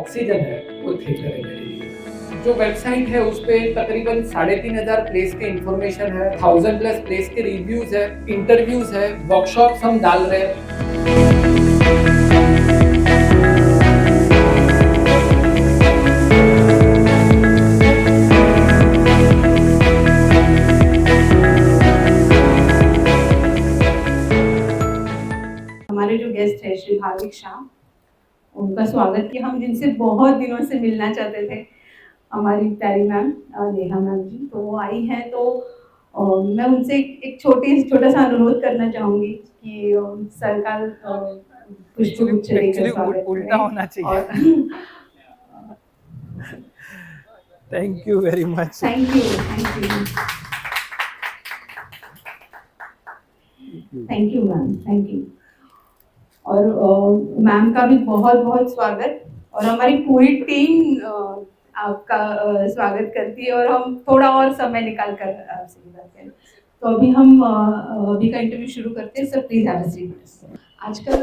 Oxygen है वो theatre है मेरे लिए। जो वेबसाइट है उस पे तकरीबन 3,500 प्लेस के इंफॉर्मेशन है, 1000 प्लस प्लेस के रिव्यूज है, इंटरव्यूज है, वर्कशॉप्स हम डाल रहे हैं। हमारे जो गेस्ट है श्री भाविक शाह, उनका स्वागत किया। हम जिनसे बहुत दिनों से मिलना चाहते थे, हमारी प्यारी मैम नेहा मैम जी, तो वो आई हैं। तो मैं उनसे एक छोटा सा अनुरोध करना चाहूँगी कि सर का पुष्पगुच्छ देकर स्वागत उल्टा करें। होना चाहिए। और thank you very much. Thank you, thank you, thank you ma'am, thank you. और मैम का भी बहुत बहुत स्वागत, और हमारी पूरी टीम आपका स्वागत करती है। और हम थोड़ा और समय निकाल कर आपसे ये बात करें। तो अभी हम अभी का इंटरव्यू शुरू करते हैं। Sir please have a seat. आजकल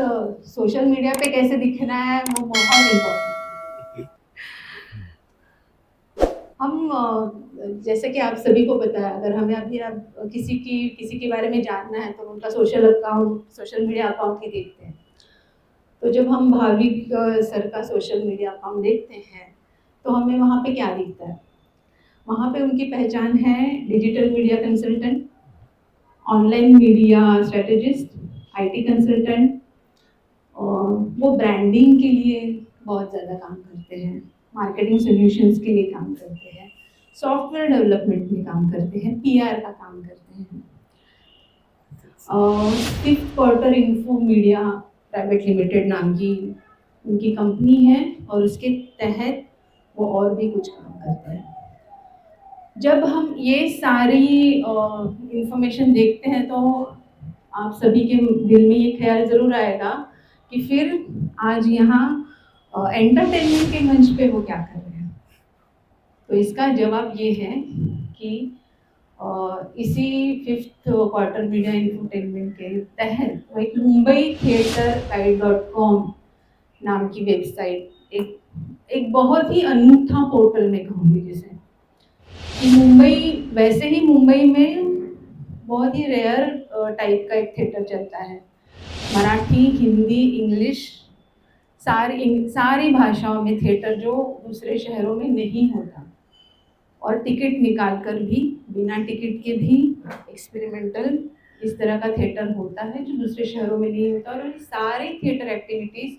सोशल मीडिया पे कैसे दिखना है वो बहुत इम्पोर्टेंट। हम जैसे कि आप सभी को पता है, अगर हमें अभी आप किसी के बारे में जानना है तो उनका सोशल मीडिया अकाउंट ही देखते हैं। तो जब हम भाविक सर का सोशल मीडिया अकाउंट देखते हैं तो हमें वहाँ पे क्या दिखता है? वहाँ पे उनकी पहचान है digital media consultant, online media strategist, IT consultant. और वो ब्रांडिंग के लिए बहुत ज़्यादा काम करते हैं, मार्केटिंग सॉल्यूशंस के लिए काम करते हैं, सॉफ्टवेयर डेवलपमेंट में काम करते हैं, पीआर का काम करते हैं। Fifth quarter info media private limited नाम की उनकी कंपनी है, और उसके तहत वो और भी कुछ काम करते हैं। जब हम ये सारी इंफॉर्मेशन देखते हैं तो आप सभी के दिल में ये ख्याल ज़रूर आएगा कि फिर आज यहाँ एंटरटेनमेंट के मंच पे वो क्या कर रहे हैं। तो इसका जवाब ये है कि इसी फिफ्थ क्वार्टर मीडिया इंफोटेनमेंट के तहत वो एक मुंबई थिएटर गाइड.com नाम की वेबसाइट, एक बहुत ही अनूठा पोर्टल में कहूँगी जिसे, कि वैसे ही मुंबई में बहुत ही रेयर टाइप का एक थिएटर चलता है। मराठी, हिंदी, इंग्लिश, सारी भाषाओं में थिएटर जो दूसरे शहरों में नहीं होता, और टिकट निकाल कर भी, बिना टिकट के भी एक्सपेरिमेंटल इस तरह का थिएटर होता है जो दूसरे शहरों में नहीं होता। और सारी थिएटर एक्टिविटीज़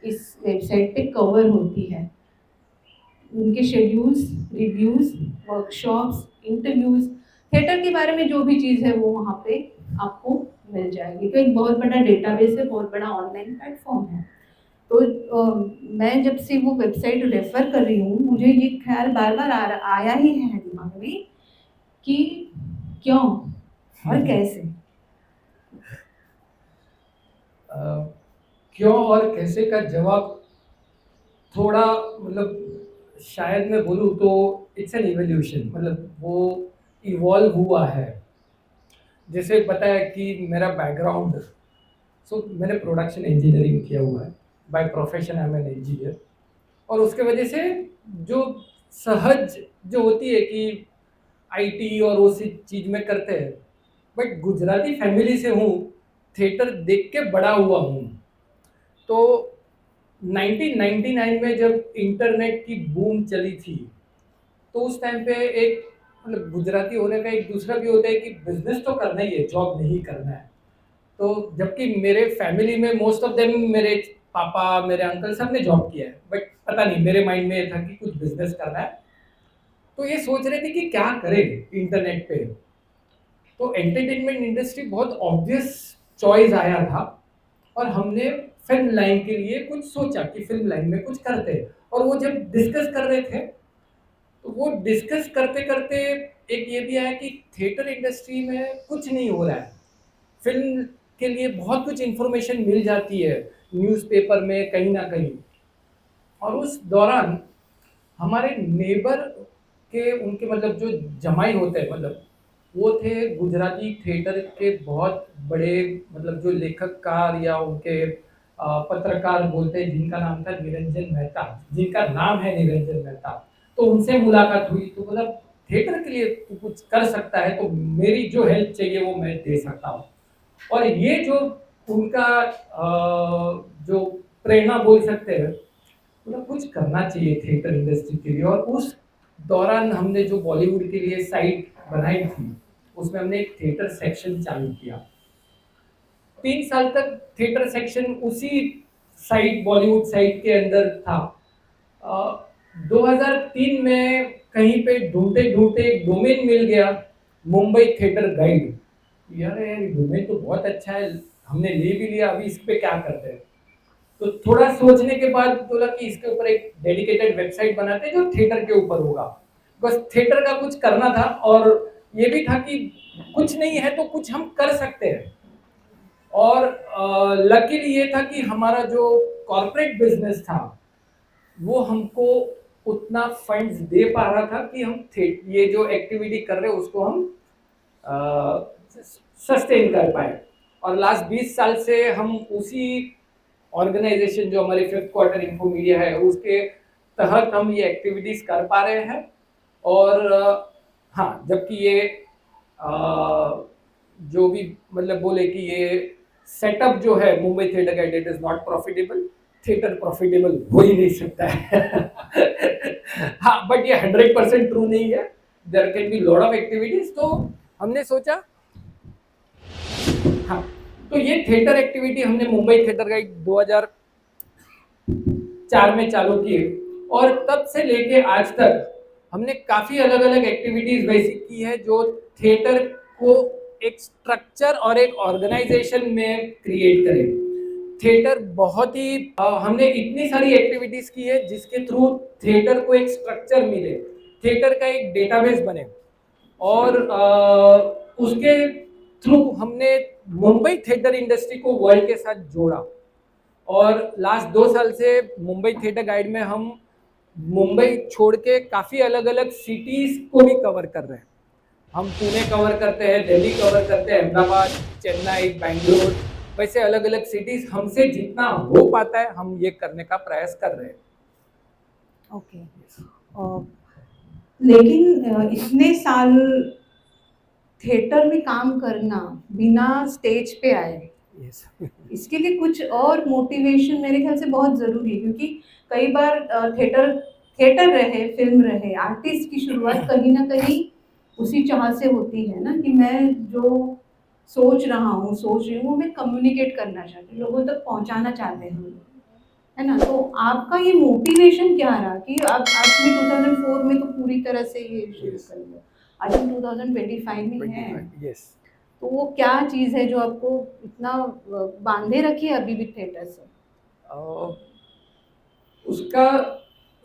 इस वेबसाइट पे कवर होती है। उनके schedules, reviews, workshops, interviews, theatre के बारे में जो भी चीज़ है वो वहाँ पे आपको मिल जाएगी। तो एक बहुत बड़ा डेटाबेस है, बहुत बड़ा ऑनलाइन प्लेटफॉर्म है। तो मैं जब से वो वेबसाइट रेफ़र कर रही हूँ, मुझे ये ख्याल बार-बार आया ही है दिमाग में कि क्यों और कैसे? क्यों और कैसे का जवाब थोड़ा शायद मैं बोलूँ तो इट्स एन इवोल्यूशन, वो इवॉल्व हुआ है। जैसे पता है कि मेरा बैकग्राउंड, मैंने प्रोडक्शन इंजीनियरिंग किया हुआ है, by profession I am an engineer. और उसके वजह से जो सहज जो होती है कि आईटी और उसी चीज़ में करते हैं, बट गुजराती फैमिली से हूँ, थिएटर देख के बड़ा हुआ हूँ। तो 1999 में जब इंटरनेट की बूम चली थी, तो उस टाइम पे एक गुजराती होने का एक दूसरा भी होता है कि बिजनेस तो करना ही है, जॉब नहीं करना है। तो जबकि मेरे फैमिली में मोस्ट ऑफ देम, मेरे पापा, मेरे अंकल सब ने जॉब किया है, बट पता नहीं मेरे माइंड में ये था कि कुछ बिजनेस करना है। तो ये सोच रहे थे कि क्या करें इंटरनेट पे। तो एंटरटेनमेंट इंडस्ट्री बहुत ऑब्वियस चॉइस आया था, और हमने फिल्म लाइन के लिए कुछ सोचा कि फिल्म लाइन में कुछ करते हैं। और वो जब डिस्कस कर रहे थे, तो वो डिस्कस करते करते एक ये भी आया कि थिएटर इंडस्ट्री में कुछ नहीं हो रहा है। फिल्म के लिए बहुत कुछ इन्फॉर्मेशन मिल जाती है न्यूज़पेपर में कहीं ना कहीं। और उस दौरान हमारे नेबर के उनके जो जमाई होते हैं, वो थे गुजराती थिएटर के बहुत बड़े, जो लेखककार या उनके पत्रकार बोलते हैं जिनका नाम था निरंजन मेहता, जिनका नाम है निरंजन मेहता। तो उनसे मुलाकात हुई तो बोला थिएटर के लिए तू कुछ कर सकता है तो मेरी जो हेल्प चाहिए वो मैं दे सकता हूँ। और ये जो उनका जो प्रेरणा बोल सकते हैं, मतलब कुछ करना चाहिए थिएटर इंडस्ट्री के लिए। और उस दौरान हमने जो बॉलीवुड के लिए साइट बनाई थी, उसमें हमने एक थिएटर सेक्शन चालू किया। 3 साल तक थिएटर सेक्शन उसी साइट, बॉलीवुड साइट के अंदर था। 2003 में कहीं पे ढूंढते ढूंढते एक डोमेन मिल गया, मुंबई थिएटर गाइड। यार यार डोमेन तो बहुत अच्छा है, हमने ले भी लिया, अभी इस पे क्या करते हैं। तो थोड़ा सोचने के बाद बोला कि इसके ऊपर एक डेडिकेटेड वेबसाइट बनाते हैं जो थिएटर के ऊपर होगा। बस थिएटर का कुछ करना था, और ये भी था कि कुछ नहीं है तो कुछ हम कर सकते हैं। और लकीली ये था कि हमारा जो कॉर्पोरेट बिजनेस था वो हमको उतना फंड्स दे पा रहा था कि हम ये जो एक्टिविटी कर रहे हैं उसको हम सस्टेन कर पाए। और लास्ट 20 साल से हम उसी ऑर्गेनाइजेशन जो हमारी फिफ्थ क्वार्टर इन्फो मीडिया है उसके तहत हम ये एक्टिविटीज कर पा रहे हैं। और हाँ, जबकि ये जो भी मतलब बोले कि ये सेटअप जो है Mumbai theatre guide it is not profitable, theatre profitable हो ही नहीं सकता है। हाँ, बट ये 100% ट्रू नहीं है, there can be lot of activities. तो हमने सोचा, हाँ, तो ये थिएटर एक्टिविटी हमने मुंबई थिएटर गाइड 2004 में चालू की, और तब से लेके आज तक हमने काफी अलग अलग एक्टिविटीज वैसी की है जो थिएटर को एक स्ट्रक्चर और एक ऑर्गेनाइजेशन में क्रिएट करे। थिएटर बहुत ही हमने इतनी सारी एक्टिविटीज की है जिसके थ्रू थिएटर को एक स्ट्रक्चर मिले, थिएटर का एक डेटाबेस बने, और उसके थ्रू हमने मुंबई थिएटर इंडस्ट्री को वर्ल्ड के साथ जोड़ा। और लास्ट 2 साल से मुंबई थिएटर गाइड में हम मुंबई छोड़ के काफ़ी अलग अलग सिटीज़ को भी कवर कर रहे हैं। हम पुणे कवर करते हैं, दिल्ली कवर करते हैं, अहमदाबाद, चेन्नई, बेंगलोर, वैसे अलग अलग सिटीज़ हमसे जितना हो पाता है हम ये करने का प्रयास कर रहे हैं। ओके। लेकिन इतने साल थिएटर में काम करना बिना स्टेज पे आए, Yes. इसके लिए कुछ और मोटिवेशन मेरे ख्याल से बहुत ज़रूरी है, क्योंकि कई बार थिएटर थिएटर रहे, फिल्म रहे, आर्टिस्ट की शुरुआत कहीं ना कहीं उसी चाह से होती है ना कि मैं जो सोच रही हूँ वो मैं कम्युनिकेट करना चाहती हूँ, लोगों तक पहुँचाना चाहते हैं, है ना। तो आपका ये मोटिवेशन क्या रहा कि अब आपने 2004 में तो पूरी तरह से ये शुरू Yes. कर लिया, आज हम 2025 में हैं, Yes. तो वो क्या चीज़ है जो आपको इतना बांधे रखी है अभी भी थिएटर से? उसका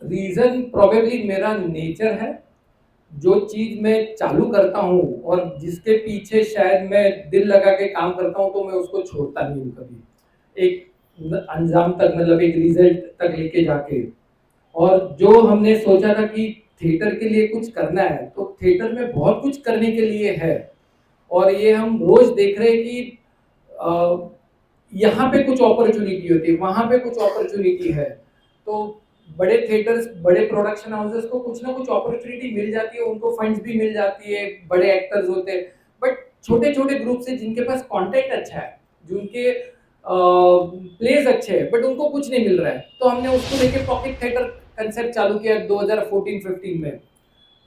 रीजन प्रोबेबली मेरा नेचर है। जो चीज मैं चालू करता हूँ और जिसके पीछे शायद मैं दिल लगा के काम करता हूँ तो मैं उसको छोड़ता नहीं हूँ कभी, एक अंजाम तक, मतलब एक रिजल्ट तक लेके जाके। और जो हमने सोचा था कि थिएटर के लिए कुछ करना है तो थिएटर में बहुत कुछ करने के लिए है। और ये हम रोज देख रहे हैं कि यहाँ पे कुछ अपॉर्चुनिटी होती है, वहाँ पे कुछ अपॉर्चुनिटी है। तो बड़े थिएटर्स, बड़े प्रोडक्शन हाउसेस को कुछ ना कुछ अपॉर्चुनिटी मिल जाती है, उनको फंड्स भी मिल जाती है, बड़े एक्टर्स होते हैं। बट छोटे छोटे ग्रुप से जिनके पास कॉन्टेक्ट अच्छा है, जिनके प्लेस अच्छे हैं, बट उनको कुछ नहीं मिल रहा है, तो हमने उसको लेके पॉकेट थिएटर कंसेप्ट चालू किया 2014-15 में।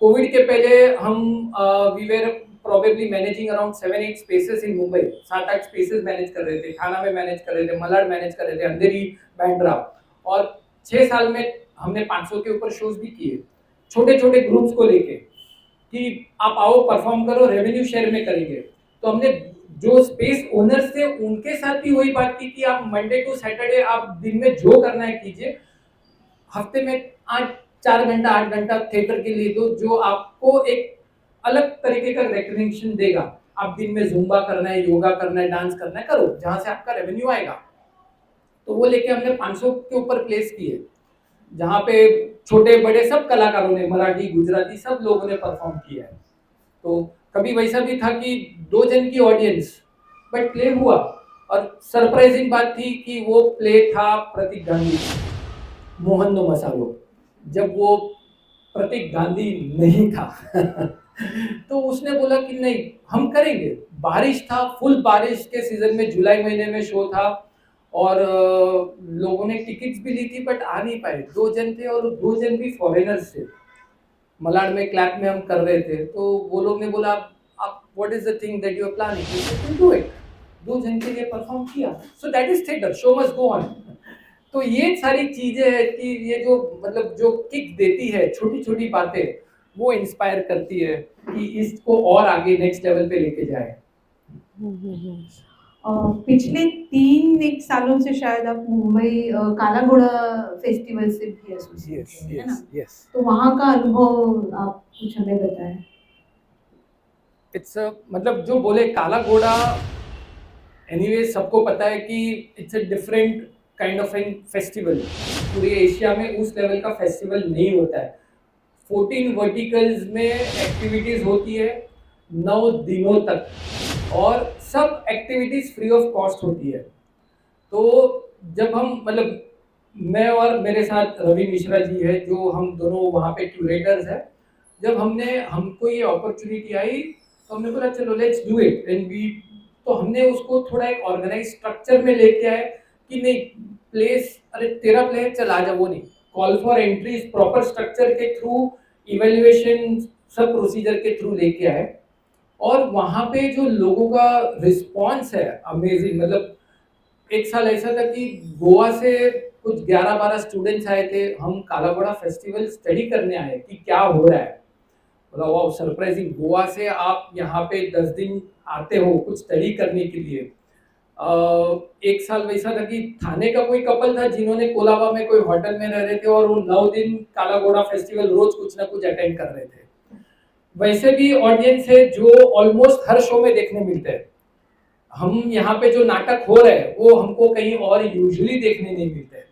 कोविड के पहले हम we were probably managing around 7-8 spaces in Mumbai, 7-8 spaces manage कर रहे थे, थाना में मैनेज कर रहे थे, मलाड मैनेज कर रहे थे, अंधेरी, बांद्रा। और 6 साल में हमने 500 के ऊपर शोज भी किए, छोटे छोटे ग्रुप्स को लेके कि आप आओ परफॉर्म करो, रेवेन्यू शेयर में करेंगे। तो हमने जो स्पेस ओनर्स थे उनके साथ भी वही बात की कि आप मंडे टू सैटरडे आप दिन में जो करना है कीजिए, हफ्ते में 4 घंटा 8 घंटा थिएटर के लिए दो, जो आपको एक अलग तरीके का रिकग्निशन देगा। आप दिन में जुम्बा करना है, योगा करना है, डांस करना है, करो, जहां से आपका रेवेन्यू आएगा। तो वो लेके हमने 500 के ऊपर प्लेस किए, जहाँ पे छोटे बड़े सब कलाकारों ने, मराठी गुजराती सब लोगों ने परफॉर्म किया है। तो कभी वैसा भी था कि 2 जन की ऑडियंस, बट प्ले हुआ। और सरप्राइजिंग बात थी कि वो प्ले था प्रतीक गांधी, मोहन नो मसालो, जब वो प्रतीक गांधी नहीं था। तो उसने बोला कि नहीं, हम करेंगे। बारिश था, फुल बारिश के सीजन में जुलाई महीने में शो था, और लोगों ने टिकट्स भी ली थी बट आ नहीं पाए। 2 जन थे और 2 जन भी फॉरेनर्स थे। मलाड में क्लैप में हम कर रहे थे, तो वो लोग ने बोला, आप what is the thing that you are planning, do it. 2 जन के लिए परफॉर्म किया, so that is theatre, show must go on. तो ये सारी चीजें हैं कि ये जो मतलब जो किक देती है, छोटी छोटी बातें, वो इंस्पायर करती है कि इसको और आगे नेक्स्ट लेवल पे लेके जाए। पिछले 3 एक सालों से शायद आप मुंबई काला घोड़ा फेस्टिवल से भी एसोसिएट Yes, है ना? yes, yes. तो वहाँ का अनुभव आप कुछ हमें बताएं। इट्स मतलब जो बोले काला घोड़ा, एनीवे सबको पता है कि it's a different kind of an festival. पूरे एशिया में उस लेवल का फेस्टिवल नहीं होता है। 14 वर्टिकल्स में एक्टिविटीज होती है 9 दिनों तक, और सब एक्टिविटीज फ्री ऑफ कॉस्ट होती है। तो जब हम मतलब मैं और मेरे साथ रवि मिश्रा जी है, जो हम दोनों वहाँ पे क्यूरेटर्स हैं। जब हमको ये अपॉर्चुनिटी आई, तो हमने बोला चलो let's do it and we. तो हमने उसको थोड़ा एक ऑर्गेनाइज स्ट्रक्चर में लेके आए कि नहीं, प्लेस, अरे तेरा प्ले है, चल आ जा, वो नहीं। Call for entries proper structure के थ्रू, इवेल्युएशन सब प्रोसीजर के थ्रू लेके आए। और वहाँ पे जो लोगों का रिस्पॉन्स है अमेजिंग। मतलब एक साल ऐसा था कि गोवा से कुछ 11-12 स्टूडेंट्स आए थे, हम काला घोड़ा फेस्टिवल स्टडी करने आए कि क्या हो रहा है। मतलब वाह, सरप्राइजिंग, गोवा से आप यहाँ पे 10 दिन आते हो कुछ स्टडी करने के लिए। एक साल वैसा था कि थाने का कोई कपल था जिन्होंने कोलाबा में कोई होटल में रह रहे थे, और वो 9 दिन काला घोड़ा फेस्टिवल रोज कुछ ना कुछ अटेंड कर रहे थे। वैसे भी ऑडियंस है जो ऑलमोस्ट हर शो में देखने मिलते हैं। हम यहाँ पे जो नाटक हो रहे हैं वो हमको कहीं और यूजुअली देखने नहीं मिलते हैं।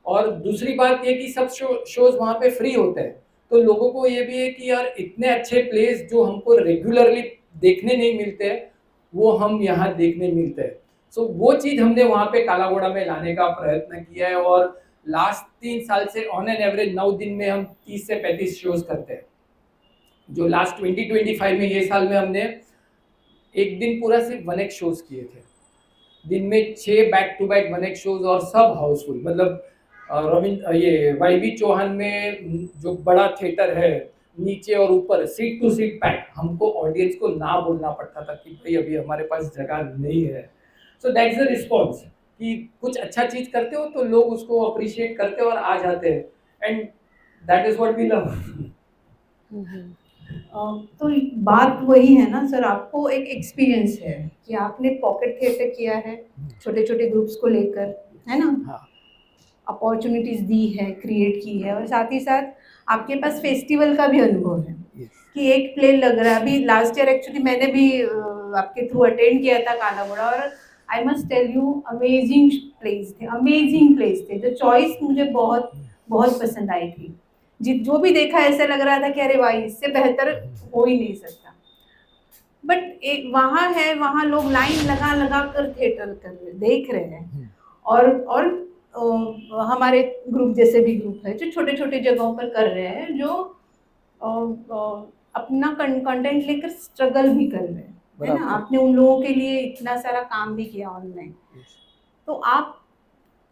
और दूसरी बात ये कि सब शोज वहाँ पे फ्री होते हैं, तो लोगों को ये भी है कि यार इतने अच्छे प्लेस जो हमको रेगुलरली देखने नहीं मिलते हैं, वो हम यहाँ देखने मिलते हैं। सो वो चीज हमने वहाँ पे काला घोड़ा में लाने का प्रयत्न किया है, और लास्ट 3 साल से ऑन एन एवरेज 9 दिन में हम 30 से 35 शोज करते हैं। जो लास्ट 2025 में, ये साल में हमने एक दिन पूरा सिर्फ 1 एक्स शोज किए थे। दिन में 6 back to back 1 X shows, और सब हाउसफुल। मतलब ये वाईबी चौहान में जो बड़ा थिएटर है, नीचे और ऊपर सीट टू सीट पैक, हमको ऑडियंस को ना बोलना पड़ता था कि भाई अभी हमारे पास जगह नहीं है। सो दैट्स द रिस्पॉन्स कि कुछ अच्छा चीज करते हो तो लोग उसको अप्रिशिएट करते हैं और आ जाते हैं, and that is what we love. तो बात वही है ना सर, आपको एक एक्सपीरियंस है कि आपने पॉकेट थिएटर किया है छोटे छोटे ग्रुप्स को लेकर, है ना? हाँ, अपॉर्चुनिटीज दी है, क्रिएट की है, और साथ ही साथ आपके पास फेस्टिवल का भी अनुभव है yes. कि एक प्ले लग रहा है। अभी लास्ट ईयर एक्चुअली मैंने भी आपके थ्रू अटेंड किया था काला घोड़ा, और I must tell you amazing place थे, अमेजिंग प्लेस थे। जो चॉइस मुझे बहुत बहुत पसंद आई थी, जो भी देखा ऐसा लग रहा था कि अरे भाई इससे बेहतर हो ही नहीं सकता। बट एक वहाँ है, वहाँ लोग लाइन लगा लगा कर थिएटर कर रहे, देख रहे हैं। और हमारे ग्रुप जैसे भी ग्रुप है जो छोटे छोटे जगहों पर कर रहे हैं, जो अपना कंटेंट लेकर स्ट्रगल भी कर रहे हैं, है ना? आपने उन लोगों के लिए इतना सारा काम भी किया ऑनलाइन। तो आप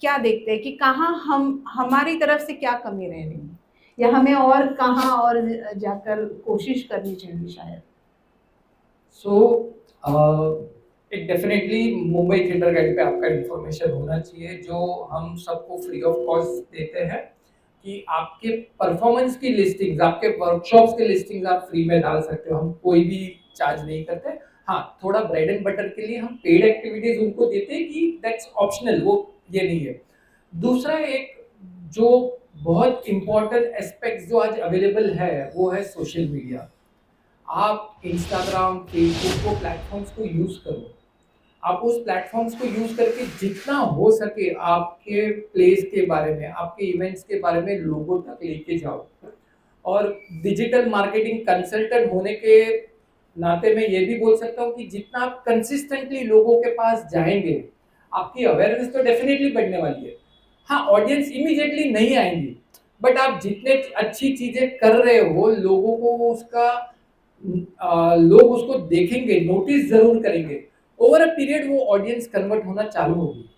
क्या देखते हैं कि कहाँ हम, हमारी तरफ से क्या कमी रह रही है, या हमें और कहाँ और जाकर कोशिश करनी चाहिए शायद? सो एक डेफिनेटली मुंबई थिएटर गाइड पे आपका इंफॉर्मेशन होना चाहिए, जो हम सबको फ्री ऑफ कॉस्ट देते हैं कि आपके परफॉर्मेंस की लिस्टिंग्स, आपके वर्कशॉप्स की लिस्टिंग्स आप फ्री में डाल सकते हो। हम कोई भी चार्ज नहीं करते। हाँ, थोड़ा ब्रेड एंड बटर के लिए हम पेड एक्टिविटीज उनको देते हैं कि दैट्स ऑप्शनल, वो ये नहीं है। दूसरा एक जो बहुत इंपॉर्टेंट एस्पेक्ट जो आज अवेलेबल है वो है सोशल मीडिया। आप इंस्टाग्राम, फेसबुक को प्लेटफॉर्म्स को यूज करो। आप उस प्लेटफॉर्म्स को यूज करके जितना हो सके आपके प्लेस के बारे में, आपके इवेंट्स के बारे में लोगों तक लेके जाओ। और डिजिटल मार्केटिंग कंसल्टेंट होने के नाते मैं ये भी बोल सकता हूँ कि जितना आप कंसिस्टेंटली लोगों के पास जाएंगे, आपकी अवेयरनेस तो डेफिनेटली बढ़ने वाली है। हाँ, ऑडियंस इमीडिएटली नहीं आएंगी, बट आप जितने अच्छी चीजें कर रहे हो, लोगों को उसका लोग उसको देखेंगे, नोटिस जरूर करेंगे। ओवर अ पीरियड वो ऑडियंस कन्वर्ट होना चालू होगी,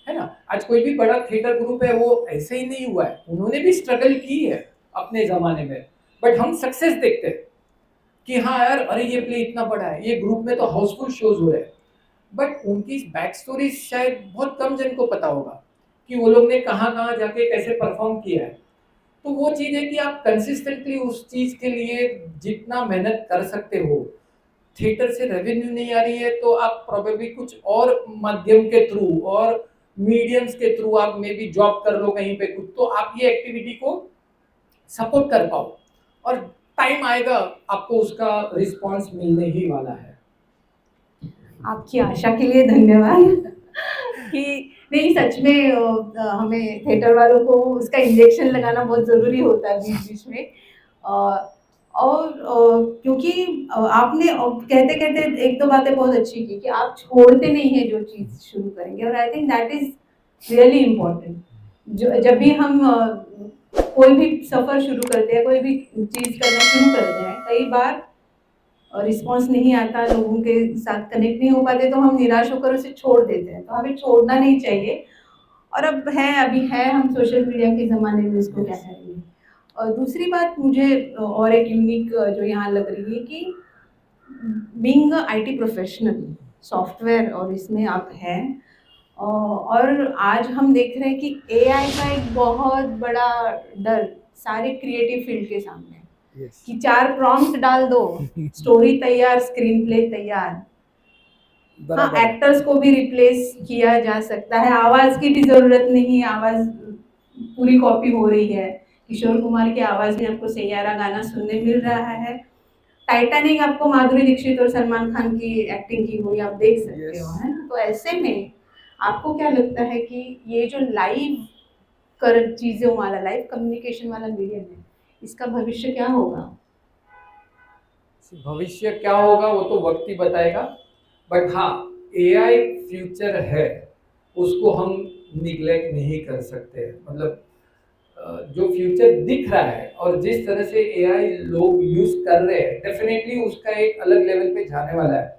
है ना? आज कोई भी बड़ा थिएटर ग्रुप है, वो ऐसे ही नहीं हुआ है, उन्होंने भी स्ट्रगल की है अपने जमाने में। बट हम सक्सेस देखते हैं कि हाँ यार, अरे ये प्ले इतना बड़ा है, ये ग्रुप में तो हाउसफुल शोज हो रहे हैं। बट उनकी बैक स्टोरी शायद बहुत कम जन को पता होगा कि वो लोग ने कहाँ कहाँ जाके कैसे परफॉर्म किया है। तो वो चीज़ है कि आप कंसिस्टेंटली उस चीज़ के लिए जितना मेहनत कर सकते हो, थिएटर से रेवेन्यू नहीं आ रही है तो आप प्रोबेबली कुछ और माध्यम के थ्रू और मीडियम्स के थ्रू आप मे बी जॉब कर लो कहीं पे कुछ, तो आप ये एक्टिविटी को सपोर्ट कर पाओ, और टाइम आएगा आपको उसका रिस्पॉन्स मिलने ही वाला है। आपकी आशा के लिए धन्यवाद कि नहीं, सच में हमें थिएटर वालों को उसका इंजेक्शन लगाना बहुत ज़रूरी होता है बीच बीच में। और क्योंकि आपने कहते कहते एक दो बातें बहुत अच्छी की कि आप छोड़ते नहीं है जो चीज़ शुरू करेंगे, और I think that is really important. जो जब भी हम कोई भी सफ़र शुरू करते हैं, कोई भी चीज़ करना शुरू करते हैं, कई बार रिस्पॉन्स नहीं आता, लोगों के साथ कनेक्ट नहीं हो पाते, तो हम निराश होकर उसे छोड़ देते हैं। तो हमें छोड़ना नहीं चाहिए। और अब है, अभी है, हम सोशल मीडिया के ज़माने में इसको क्या करेंगे। और दूसरी बात मुझे और एक यूनिक जो यहाँ लग रही है कि being a IT professional, software और इसमें आप हैं, और आज हम देख रहे हैं कि एआई का एक बहुत बड़ा डर सारे क्रिएटिव फील्ड के सामने है Yes. कि 4 प्रॉम्प्ट डाल दो, स्टोरी तैयार, स्क्रीन प्ले तैयार। हाँ, बराबर है। एक्टर्स को भी रिप्लेस किया जा सकता है, आवाज़ की भी ज़रूरत नहीं, आवाज़ पूरी कॉपी हो रही है। किशोर कुमार की आवाज़ में आपको सैयारा गाना सुनने मिल रहा है। टाइटैनिक आपको माधुरी दीक्षित और सलमान खान की एक्टिंग की हुई आप देख सकते Yes. हो, है ना? तो ऐसे में आपको क्या लगता है कि ये जो लाइव कर चीज़ों वाला, लाइव कम्युनिकेशन वाला मीडियम है, इसका भविष्य क्या होगा? भविष्य क्या होगा वो तो वक्त ही बताएगा, बट हाँ, एआई फ्यूचर है, उसको हम निग्लेक्ट नहीं कर सकते। मतलब जो फ्यूचर दिख रहा है और जिस तरह से एआई लोग यूज कर रहे हैं, डेफिनेटली उसका एक अलग लेवल पे जाने वाला है।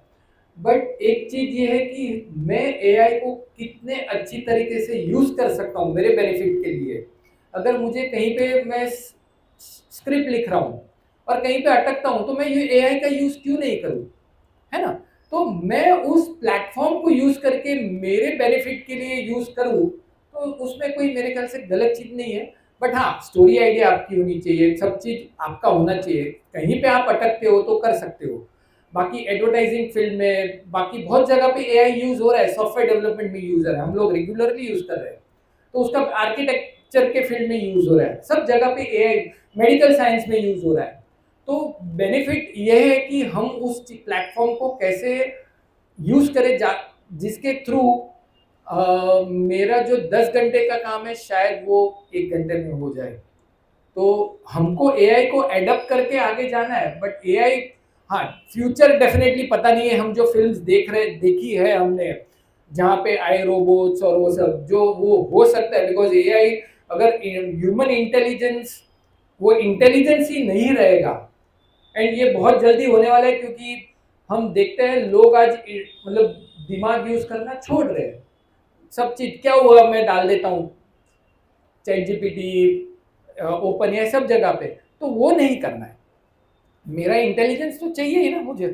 बट एक चीज ये है कि मैं एआई को कितने अच्छी तरीके से यूज कर सकता हूँ मेरे बेनिफिट के लिए। अगर मुझे कहीं पे मैं स्क्रिप्ट लिख रहा हूँ और कहीं पे अटकता हूँ, तो मैं ये एआई का यूज क्यों नहीं करूँ, है ना? तो मैं उस प्लेटफॉर्म को यूज करके मेरे बेनिफिट के लिए यूज करूँ, तो उसमें कोई मेरे ख्याल से गलत चीज नहीं है। बट हाँ, स्टोरी आइडिया आपकी होनी चाहिए, सब चीज आपका होना चाहिए। कहीं पे आप अटकते हो तो कर सकते हो। बाकी एडवर्टाइजिंग फील्ड में, बाकी बहुत जगह पे एआई यूज हो रहा है, सॉफ्टवेयर डेवलपमेंट में यूज हो रहा है, हम लोग रेगुलरली यूज कर रहे हैं। तो उसका आर्किटेक्चर के फील्ड में यूज हो रहा है, सब जगह पे एआई, मेडिकल साइंस में यूज हो रहा है। तो बेनिफिट यह है कि हम उस प्लेटफॉर्म को कैसे यूज करें जिसके थ्रू मेरा जो 10 घंटे का काम है शायद वो 1 घंटे में हो जाए। तो हमको एआई को एडप्ट करके आगे जाना है, बट एआई, हाँ, फ्यूचर डेफिनेटली पता नहीं है। हम जो फिल्म्स देखी है हमने, जहाँ पे आई रोबोट्स और वो सब, जो वो हो सकता है, बिकॉज एआई अगर ह्यूमन इंटेलिजेंस, वो इंटेलिजेंस ही नहीं रहेगा। एंड ये बहुत जल्दी होने वाला है, क्योंकि हम देखते हैं लोग आज मतलब दिमाग यूज करना छोड़ रहे हैं। सब चीज क्या हुआ, मैं डाल देता हूँ चैट जीपीटी, ओपन या सब जगह पे, तो वो नहीं करना है। मेरा इंटेलिजेंस तो चाहिए ही ना मुझे।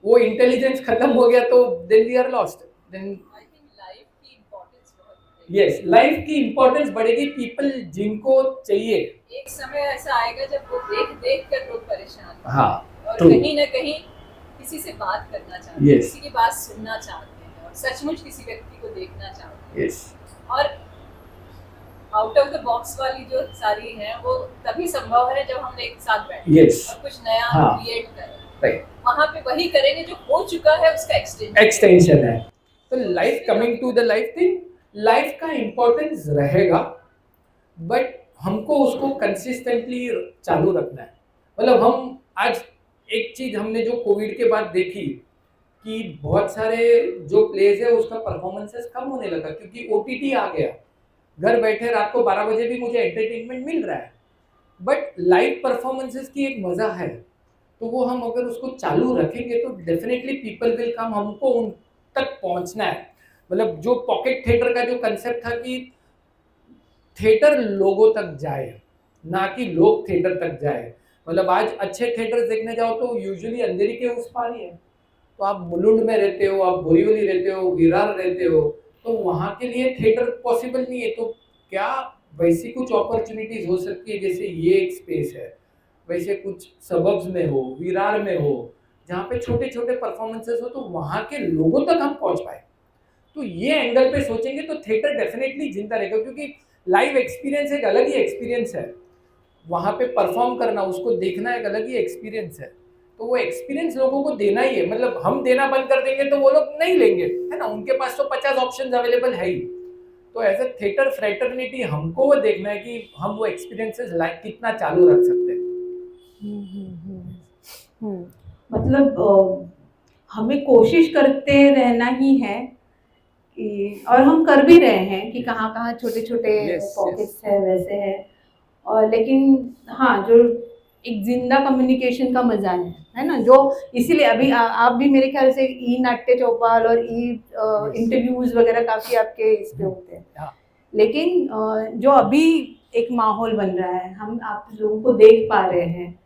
वो इंटेलिजेंस खत्म हो गया तो then we are lost. Then I think life की इम्पोर्टेंस बहुत बढ़ेगी। यस, लाइफ की इंपॉर्टेंस बढ़ेगी, पीपल जिनको चाहिए। एक समय ऐसा आएगा जब वो देख देख कर लोग परेशान होंगे। हाँ, और true. कहीं ना कहीं किसी से बात करना चाहते हैं, Yes. किसी की बात सुनना चाहते हैं, और सचमुच किसी व्यक्ति को देखना चाहते हैं। यस, और आउट ऑफ द बॉक्स वाली जो सारी है वो तभी संभव है जब हम एक साथ बैठे Yes. और कुछ नया हाँ. क्रिएट करें। राइट, वहाँ पे वही करेंगे जो हो चुका है, उसका एक्सटेंशन है। तो life, coming to the life thing, life का इम्पोर्टेंस रहेगा, बट हमको उसको कंसिस्टेंटली चालू रखना है। मतलब हम आज एक चीज हमने जो कोविड के बाद देखी कि बहुत सारे जो प्लेस है उसका परफॉर्मेंसेस कम होने लगा क्योंकि ओटीटी आ गया। घर बैठे रात को 12 बजे भी मुझे एंटरटेनमेंट मिल रहा है। बट लाइव परफॉर्मेंसेस की एक मजा है, तो वो हम अगर उसको चालू रखेंगे तो डेफिनेटली पीपल विल कम, हमको उन तक पहुंचना है। मतलब जो पॉकेट थिएटर का जो कंसेप्ट था कि थिएटर लोगों तक जाए, ना कि लोग थिएटर तक जाए। मतलब आज अच्छे थिएटर देखने जाओ तो यूजुअली अंधेरी के उस पार ही है। तो आप मुलुंड में रहते हो, आप बोरीवली रहते हो, विरार रहते हो, तो वहाँ के लिए थिएटर पॉसिबल नहीं है। तो क्या वैसी कुछ अपॉर्चुनिटीज हो सकती है, जैसे ये एक स्पेस है, वैसे कुछ सबब्स में हो, विरार में हो, जहाँ पे छोटे छोटे परफॉर्मेंसेस हो, तो वहाँ के लोगों तक हम पहुँच पाए। तो ये एंगल पे सोचेंगे तो थिएटर डेफिनेटली जिंदा रहेगा, क्योंकि लाइव एक्सपीरियंस एक अलग ही एक्सपीरियंस है। वहाँ पे परफॉर्म करना, उसको देखना एक अलग ही एक्सपीरियंस है। तो वो एक्सपीरियंस लोगों को देना ही है। मतलब हम देना बंद कर देंगे तो वो लोग नहीं लेंगे, है ना। उनके पास तो 50 ऑप्शन अवेलेबल है ही। तो एज अ थिएटर फ्रेटर्निटी हमको वो देखना है कि हम वो एक्सपीरियंसेस लाइफ कितना चालू रख सकते हैं। हम्म। मतलब हमें कोशिश करते रहना ही है कि, और हम कर भी रहे हैं कि कहाँ कहाँ छोटे छोटे Yes, पॉकेट्स है वैसे है। और लेकिन हाँ, जो एक जिंदा कम्युनिकेशन का मजा है ना, जो इसीलिए अभी आप भी मेरे ख्याल से ई नाट्य चौपाल और ई इंटरव्यूज वगैरह काफी आपके इस पे होते हैं। हाँ। लेकिन जो अभी एक माहौल बन रहा है, हम आप लोगों को देख पा रहे हैं,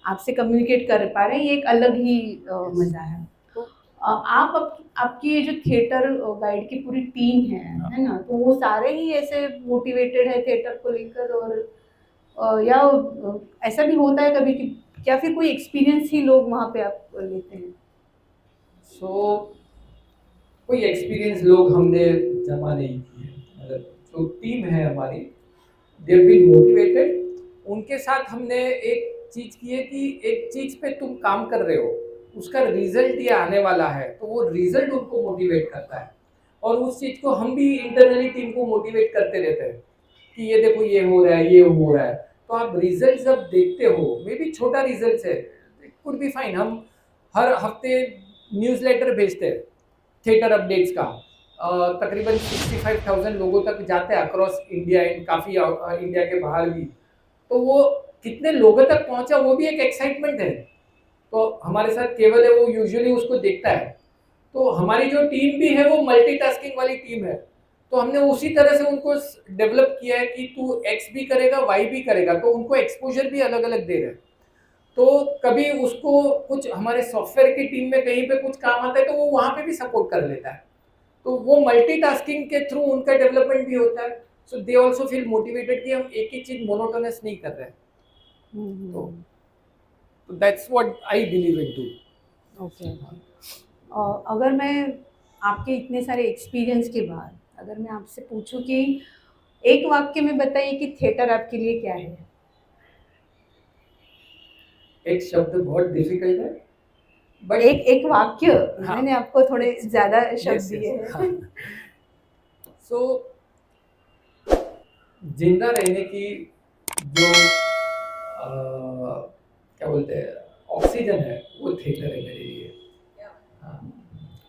आपसे कम्युनिकेट कर पा रहे हैं, ये एक अलग ही मजा है। आपकी ये जो थिएटर गाइड की पूरी टीम है ना, तो वो सारे ही ऐसे मोटिवेटेड है थिएटर को लेकर, और या ऐसा भी होता है कभी कि क्या फिर कोई एक्सपीरियंस ही लोग वहाँ पे आप लेते हैं? सो कोई एक्सपीरियंस लोग हमने जमा नहीं किए। मतलब जो टीम है हमारी, दे बीन मोटिवेटेड। उनके साथ हमने एक चीज की है कि एक चीज पे तुम काम कर रहे हो, उसका रिजल्ट ये आने वाला है, तो वो रिजल्ट उनको मोटिवेट करता है। और उस चीज को हम भी इंटरनली टीम को मोटिवेट करते रहते हैं कि ये देखो ये हो रहा है, ये हो रहा है। तो आप रिजल्ट जब देखते हो, मे बी छोटा रिजल्ट है, इट कुड बी फाइन। हम हर हफ्ते न्यूज़लेटर भेजते हैं थिएटर अपडेट्स का। तकरीबन 65,000 लोगों तक जाते हैं अक्रॉस इंडिया एंड काफ़ी इंडिया के बाहर भी। तो वो कितने लोगों तक पहुंचा, वो भी एक एक्साइटमेंट है। तो हमारे साथ केवल है, वो यूजुअली उसको देखता है। तो हमारी जो टीम भी है वो मल्टीटास्किंग वाली टीम है। तो हमने उसी तरह से उनको डेवलप किया है कि तू एक्स भी करेगा, वाई भी करेगा, तो उनको एक्सपोजर भी अलग अलग दे रहे हैं। तो कभी उसको कुछ हमारे सॉफ्टवेयर की टीम में कहीं पे कुछ काम आता है तो वो वहां पे भी सपोर्ट कर लेता है। तो वो मल्टीटास्किंग के थ्रू उनका डेवलपमेंट भी होता है। सो दे आल्सो फील मोटिवेटेड कि हम एक ही चीज मोनोटोनस नहीं कर रहे हैं। तो that's what I believe in to. Okay. अगर मैं आपके इतने सारे एक्सपीरियंस के बाद अगर मैं आपसे पूछूं कि एक वाक्य में बताइए कि थिएटर आपके लिए क्या है? एक शब्द बहुत डिफिकल्ट है, बट एक एक वाक्य। हाँ, मैंने आपको थोड़े ज्यादा शब्द yes, दिए yes, हैं। हाँ। सो जिंदा रहने की जो क्या बोलते हैं ऑक्सीजन है, वो थिएटर है मेरे लिए। हाँ,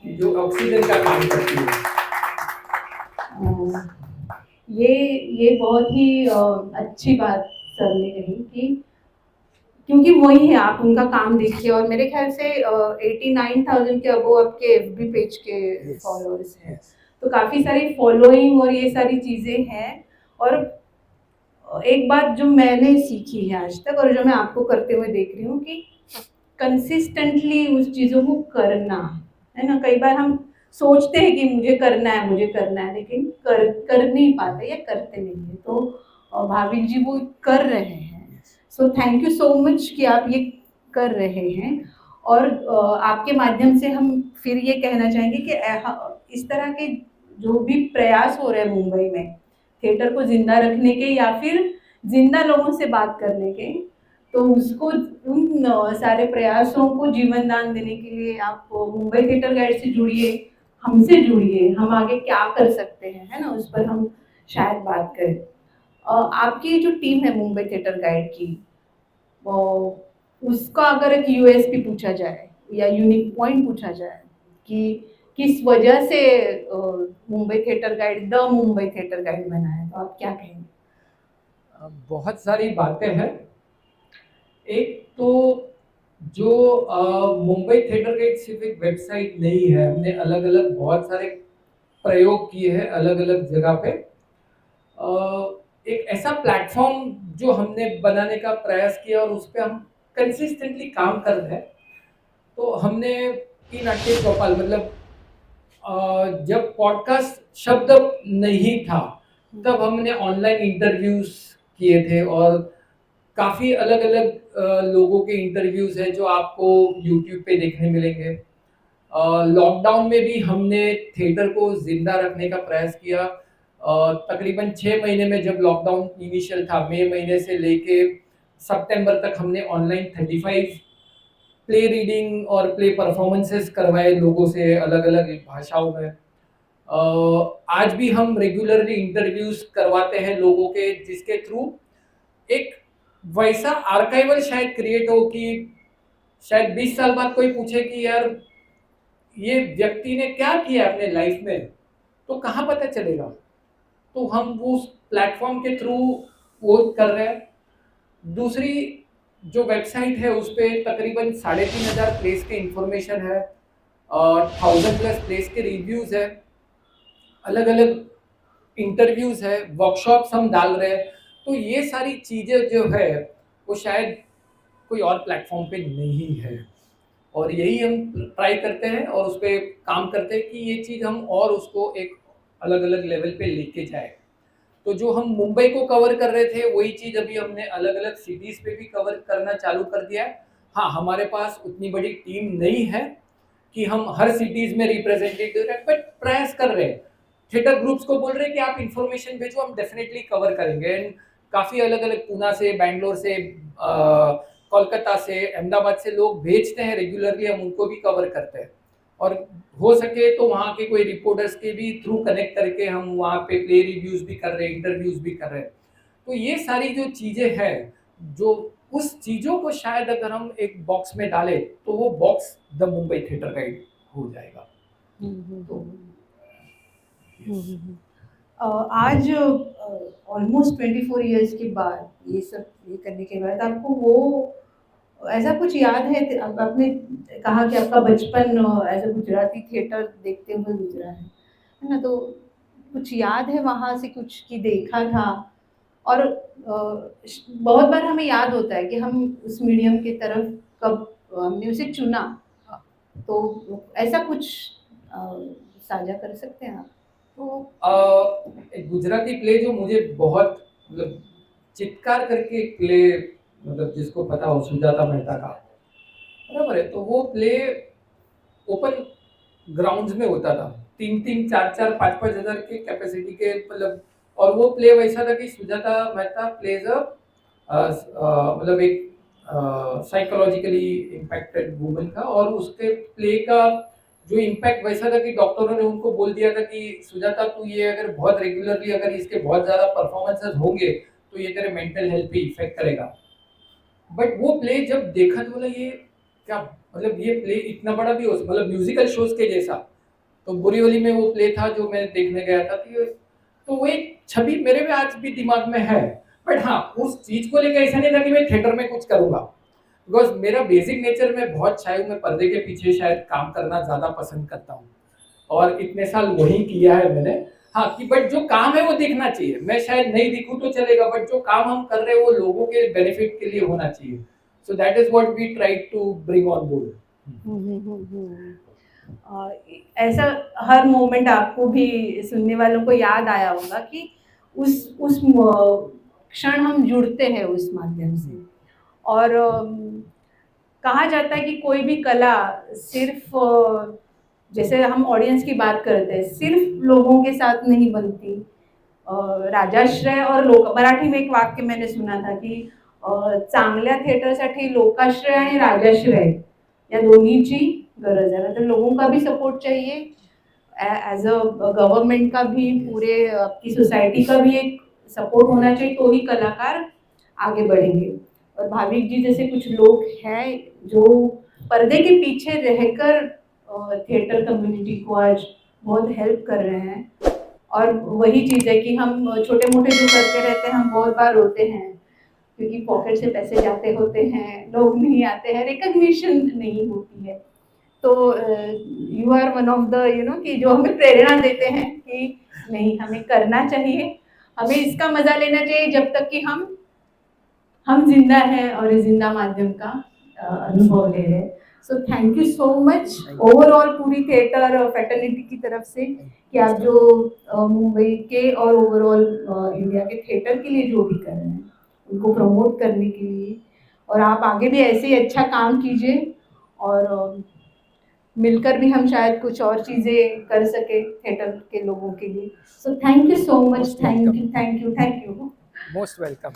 कि जो ऑक्सीजन का काम करती है। अ, ये बहुत ही अच्छी बात सर ने कही कि क्योंकि वही है, आप उनका काम देखिए, और मेरे ख्याल से 89,000 के अबो आपके एफबी पेज के Yes, फॉलोअर्स हैं। yes. तो काफ़ी सारी फॉलोइंग और ये सारी चीज़ें हैं। और एक बात जो मैंने सीखी है आज तक और जो मैं आपको करते हुए देख रही हूँ कि कंसिस्टेंटली उस चीज़ों को करना, है ना। कई बार हम सोचते हैं कि मुझे करना है, मुझे करना है, लेकिन कर नहीं पाते या करते नहीं है। तो भाविक जी वो कर रहे हैं। सो थैंक यू सो मच कि आप ये कर रहे हैं। और आपके माध्यम से हम फिर ये कहना चाहेंगे कि इस तरह के जो भी प्रयास हो रहे हैं मुंबई में थिएटर को जिंदा रखने के या फिर जिंदा लोगों से बात करने के, तो उसको उन सारे प्रयासों को जीवन दान देने के लिए आप मुंबई थिएटर गाइड से जुड़िए, हमसे जुड़िए, हम आगे क्या कर सकते हैं, है ना, उस पर हम शायद बात करें। आपकी जो टीम है मुंबई थिएटर गाइड की, वो उसका अगर एक यूएसपी पूछा जाए या यूनिक पॉइंट पूछा जाए कि किस वजह से Mumbai theatre guide the Mumbai theatre guide बना है, तो आप क्या कहेंगे? बहुत सारी बातें हैं। एक तो जो मुंबई थिएटर गाइड सिर्फ एक वेबसाइट नहीं है, हमने अलग अलग बहुत सारे प्रयोग किए हैं अलग अलग जगह पे। एक ऐसा प्लेटफॉर्म जो हमने बनाने का प्रयास किया और उस पे हम कंसिस्टेंटली काम कर रहे हैं। तो हमने की नाट्य चौपाल मतलब जब पॉडकास्ट शब्द नहीं था तब हमने ऑनलाइन इंटरव्यूज किए थे और काफ़ी अलग अलग लोगों के इंटरव्यूज हैं जो आपको यूट्यूब पे देखने मिलेंगे। लॉकडाउन में भी हमने थिएटर को जिंदा रखने का प्रयास किया। तकरीबन 6 महीने में जब लॉकडाउन इनिशियल था, मई महीने से लेके सितंबर तक हमने ऑनलाइन 35 प्ले रीडिंग और प्ले परफॉर्मेंसेस करवाए लोगों से अलग अलग भाषाओं में। आज भी हम रेगुलरली इंटरव्यूज करवाते हैं लोगों के, जिसके थ्रू एक वैसा आर्काइवल शायद क्रिएट हो कि शायद 20 साल बाद कोई पूछे कि यार ये व्यक्ति ने क्या किया अपने लाइफ में, तो कहाँ पता चलेगा। तो हम वो उस प्लेटफॉर्म के थ्रू वो कर रहे हैं। दूसरी जो वेबसाइट है उस पे तकरीबन 3500 प्लेस के इंफॉर्मेशन है और 1000+ प्लेस के रिव्यूज है, अलग अलग इंटरव्यूज है, वर्कशॉप्स हम डाल रहे हैं। तो ये सारी चीजें जो है वो शायद कोई और प्लेटफॉर्म पे नहीं है और यही हम ट्राई करते हैं और उस पर काम करते हैं कि ये चीज़ हम और उसको एक अलग अलग लेवल पे लेके जाए। तो जो हम मुंबई को कवर कर रहे थे वही चीज़ अभी हमने अलग अलग सिटीज़ पे भी कवर करना चालू कर दिया है। हाँ, हमारे पास उतनी बड़ी टीम नहीं है कि हम हर सिटीज़ में रिप्रेजेंटेटिव रखें, बट प्रयास कर रहे हैं। थिएटर ग्रुप्स को बोल रहे हैं कि आप इन्फॉर्मेशन भेजो, हम डेफिनेटली कवर करेंगे। एंड काफ़ी अलग अलग पूना से, बैंगलोर से, कोलकाता से, अहमदाबाद से लोग भेजते हैं रेगुलरली, हम उनको भी कवर करते हैं। और हो सके तो वहाँ के कोई रिपोर्टर्स के भी थ्रू कनेक्ट करके हम वहाँ पे प्ले रिव्यूज भी कर रहे हैं, इंटरव्यूज भी कर रहे हैं। तो ये सारी जो चीज़ें हैं, जो उस चीज़ों को शायद अगर हम एक बॉक्स में डालें तो वो box the Mumbai theatre guide हो जाएगा। तो आज ऑलमोस्ट 24 इयर्स के बाद ये सब ये करने के बाद आपको वो ऐसा कुछ याद है? अब आपने कहा कि आपका बचपन ऐसे गुजराती थिएटर देखते हुए गुजरा है ना? तो कुछ याद है वहाँ से कुछ कि देखा था? और बहुत बार हमें याद होता है कि हम उस मीडियम की तरफ कब हमने उसे चुना। तो ऐसा कुछ अ, साझा कर सकते हैं आप? तो एक गुजराती प्ले जो मुझे बहुत मतलब चित्कार करके एक प्ले, मतलब जिसको पता हो, सुजाता मेहता का, बराबर है। तो वो प्ले ओपन ग्राउंड्स में होता था, 3-3, 4-4, 5-5 हजार के कैपेसिटी के, मतलब। और वो प्ले वैसा था कि सुजाता मेहता प्लेज मतलब एक साइकोलॉजिकली इम्पैक्टेड वुमन का, और उसके प्ले का जो इम्पैक्ट वैसा था कि डॉक्टरों ने उनको बोल दिया था कि सुजाता तू ये अगर बहुत रेगुलरली अगर इसके बहुत ज़्यादा परफॉर्मेंसेस होंगे तो ये तेरे मेंटल हेल्थ पे इफेक्ट करेगा। बट वो प्ले जब देखा तो बोला ये क्या, मतलब ये प्ले इतना बड़ा भी हो, मतलब म्यूजिकल शोज के जैसा। तो बोरीवली में वो प्ले था जो मैं देखने गया था, तो वो एक छवि मेरे में आज भी दिमाग में है। बट हाँ, उस चीज को लेकर ऐसा नहीं था कि मैं थिएटर में कुछ करूंगा, बिकॉज मेरा बेसिक नेचर में बहुत शायद मैं पर्दे के पीछे शायद काम करना ज्यादा पसंद करता हूँ और इतने साल वही किया है मैंने। हाँ, कि बट जो काम है वो दिखना चाहिए, मैं शायद नहीं दिखूं तो चलेगा, बट जो काम हम कर रहे हैं वो लोगों के बेनिफिट के लिए होना चाहिए। So that is what we try to bring on board. अ, ऐसा हर मोमेंट आपको भी सुनने वालों को याद आया होगा कि उस क्षण हम जुड़ते हैं उस माध्यम से। और कहा जाता है कि कोई भी कला सिर्फ जैसे हम ऑडियंस की बात करते हैं, सिर्फ लोगों के साथ नहीं बनती। राजाश्रय और लोक मराठी में एक वाक्य मैंने सुना था कि चांगल्या थिएटरसाठी लोकाश्रय आणि राजाश्रय या दोन्हीची गरज है। मतलब लोगों का भी सपोर्ट चाहिए, एज अ गवर्नमेंट का भी, पूरे आपकी सोसाइटी का भी एक सपोर्ट होना चाहिए, तो ही कलाकार आगे बढ़ेंगे। और भाविक जी जैसे कुछ लोग हैं जो पर्दे के पीछे रहकर थिएटर कम्युनिटी को आज बहुत हेल्प कर रहे हैं। और वही चीज़ है कि हम छोटे मोटे जो करते रहते हैं, हम बहुत बार रोते हैं क्योंकि पॉकेट से पैसे जाते होते हैं, लोग नहीं आते हैं, रिकग्निशन नहीं होती है। तो you are one of the कि जो हमें प्रेरणा देते हैं कि नहीं, हमें करना चाहिए, हमें इसका मजा लेना चाहिए जब तक कि हम जिंदा हैं और इस जिंदा माध्यम का अनुभव ले रहे हैं। सो thank you so much overall पूरी थिएटर फैटर्निटी की तरफ से कि आप जो मुंबई के और ओवरऑल इंडिया के थिएटर के लिए जो भी कर रहे हैं उनको प्रमोट करने के लिए, और आप आगे भी ऐसे ही अच्छा काम कीजिए और मिलकर भी हम शायद कुछ और चीज़ें कर सके थिएटर के लोगों के लिए। सो thank you so much, Most thank welcome. You thank you thank you. Most welcome.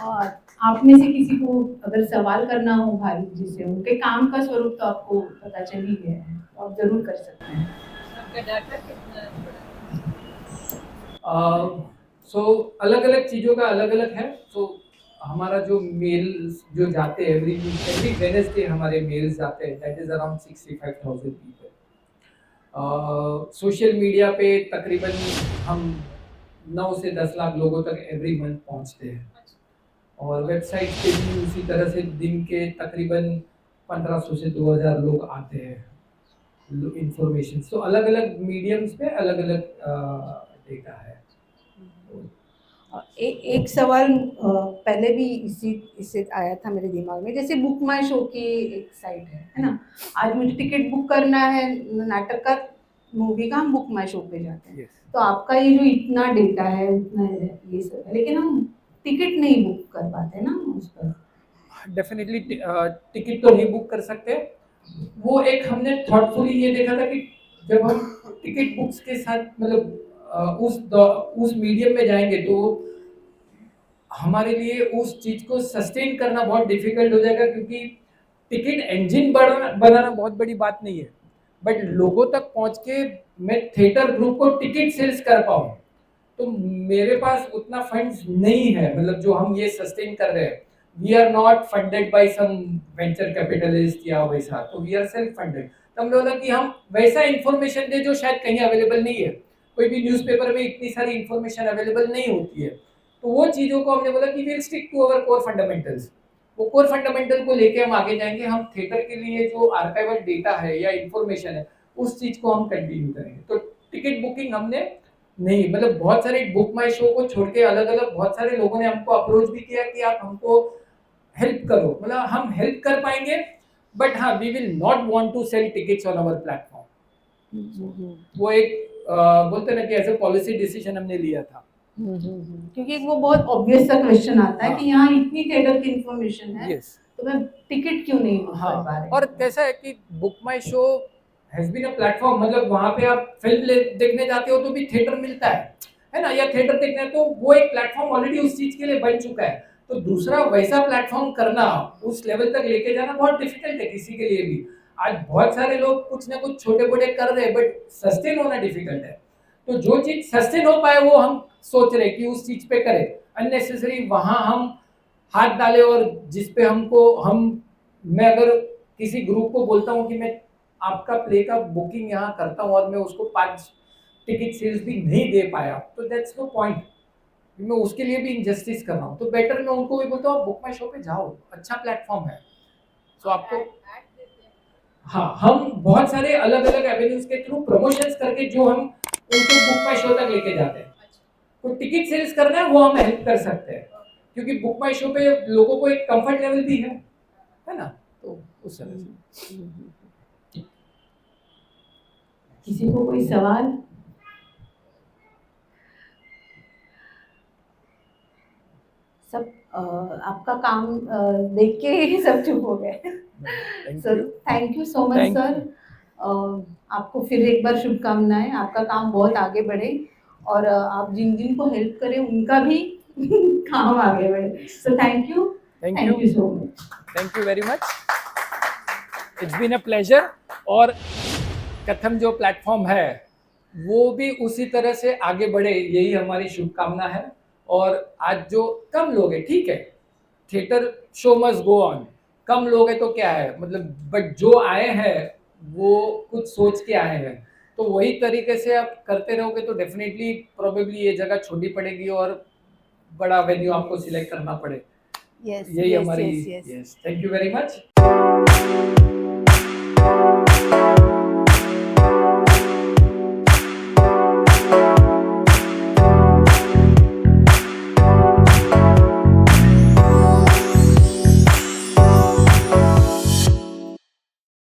और आप में से किसी को अगर सवाल करना हो भाई जी से, उनके काम का स्वरूप तो आपको पता चल ही गया है, तो आप जरूर कर सकते हैं। आपका डाटा कितना सो अलग अलग चीज़ों का अलग अलग है। सो हमारा जो मेल्स जो जाते हैं एवरी वेडनेसडे हमारे मेल्स जाते हैं, that is around 65,000 people. Social media पे तकरीबन हम 9 से 10 लाख लोगों तक एवरी मंथ पहुंचते हैं, और वेबसाइट पे भी उसी तरह से दिन के तकरीबन 1500 से 2000 लोग आते हैं इंफॉर्मेशन। तो अलग अलग मीडियम्स पे अलग अलग डेटा है। एक सवाल पहले भी इससे आया था मेरे दिमाग में, जैसे बुक माई शो की एक साइट है ना, आज मुझे टिकट बुक करना है नाटक का, मूवी का, हम बुक माई शो पे जाते हैं। Yes. तो आपका ये जो इतना डेटा है, इतना ये सब है, लेकिन हम टिकट नहीं बुक कर पाते ना उस पर। डेफिनेटली टिकट तो नहीं बुक कर सकते। वो एक हमने थॉटफुली ये देखा था कि जब हम टिकट बुक्स के साथ मतलब उस मीडियम में जाएंगे तो हमारे लिए उस चीज को सस्टेन करना बहुत डिफिकल्ट हो जाएगा, क्योंकि टिकट इंजन बनाना बहुत बड़ी बात नहीं है, बट लोगों तक पहुंच के मैं थिएटर ग्रुप को टिकट सेल्स कर पाऊँ, तो मेरे पास उतना फंड्स नहीं है, मतलब जो हम ये सस्टेन कर रहे हैं। We are not funded by some venture capitalist या वैसा, तो वी आर सेल्फ फंडेड। तो हमने बोला कि हम वैसा इंफॉर्मेशन दे जो शायद कहीं अवेलेबल नहीं है, कोई भी न्यूज़पेपर में इतनी सारी इंफॉर्मेशन अवेलेबल नहीं होती है। तो वो चीज़ों को हमने बोला कि we will stick to our core fundamentals. वो कोर फंडामेंटल को लेके हम आगे जाएंगे। हम थिएटर के लिए जो आर्काइवल डेटा है या इंफॉर्मेशन है उस चीज़ को हम कंटिन्यू करेंगे। तो टिकट बुकिंग हमने नहीं, मतलब बहुत सारे बुक माई शो को छोड़ के अलग अलग बहुत सारे लोगों ने हमको अप्रोच भी किया कि आप हमको हेल्प करो, मतलब हम हेल्प कर पाएंगे, बट हाँ we will not want to sell tickets on our platform. वो एक बोलते ना कि ऐसे पॉलिसी डिसीजन हमने लिया था। क्योंकि वो बहुत ऑब्वियस सा क्वेश्चन आता है कि यहाँ इतनी थिएटर की इंफॉर्मेशन है, यस, तो मैं टिकट क्यों नहीं बुक कर पा हाँ। रही। और कैसा है कि Book My Show has been a platform, मतलब वहाँ पे आप फिल्म देखने जाते हो तो भी थिएटर मिलता है ना, या थिएटर देखना है तो वो एक प्लेटफॉर्म ऑलरेडी उस चीज के लिए बन चुका है। तो दूसरा वैसा प्लेटफॉर्म करना, उस लेवल तक लेके जाना बहुत डिफिकल्ट है किसी के लिए भी। आज बहुत सारे लोग कुछ ना कुछ छोटे मोटे कर रहे हैं, बट सस्टेन होना डिफिकल्ट है। तो जो चीज सस्टेन हो पाए वो हम सोच रहे कि उस चीज पे करें। अननेसेसरी वहां हम हाथ डाले, और जिस पे मैं अगर किसी ग्रुप को बोलता हूँ कि मैं आपका प्ले का बुकिंग यहाँ करता हूँ और मैं उसको 5 टिकट सेल्स भी नहीं दे पाया, तो दैट्स नो पॉइंट, मैं उसके लिए भी इनजस्टिस कर रहा हूँ। तो बेटर मैं उनको भी बोलता हूँ बुक माई शो पे जाओ, अच्छा प्लेटफॉर्म है। तो आपको हाँ, हम बहुत सारे अलग अलग एवेन्यूज के थ्रू प्रमोशंस करके जो हम उनको बुक माई शो तक लेके जाते हैं। तो टिकट सेल्स करना है वो हम हेल्प कर सकते हैं, क्योंकि बुक माई शो पे लोगों को एक कंफर्ट लेवल भी है ना, तो उस तरह से। किसी को कोई सवाल? सब आपका काम देख के ही सब चुप हो गए। Sir thank you so much Thank sir. आपको फिर एक बार शुभकामनाएं, आपका काम बहुत आगे बढ़े और आप जिन जिन को हेल्प करें उनका भी काम आगे बढ़े। So thank you so much. Thank you very much, it's been a pleasure. और कथम जो प्लेटफॉर्म है वो भी उसी तरह से आगे बढ़े, यही हमारी शुभकामना है। और आज जो कम लोग हैं, ठीक है, theatre show must go on, कम लोग हैं तो क्या है, मतलब बट जो आए हैं वो कुछ सोच के आए हैं, तो वही तरीके से आप करते रहोगे तो डेफिनेटली प्रोबेबली ये जगह छोटी पड़ेगी और बड़ा वेन्यू आपको सिलेक्ट करना पड़े। Yes, यही yes, हमारी, yes, yes. Yes, thank you very much.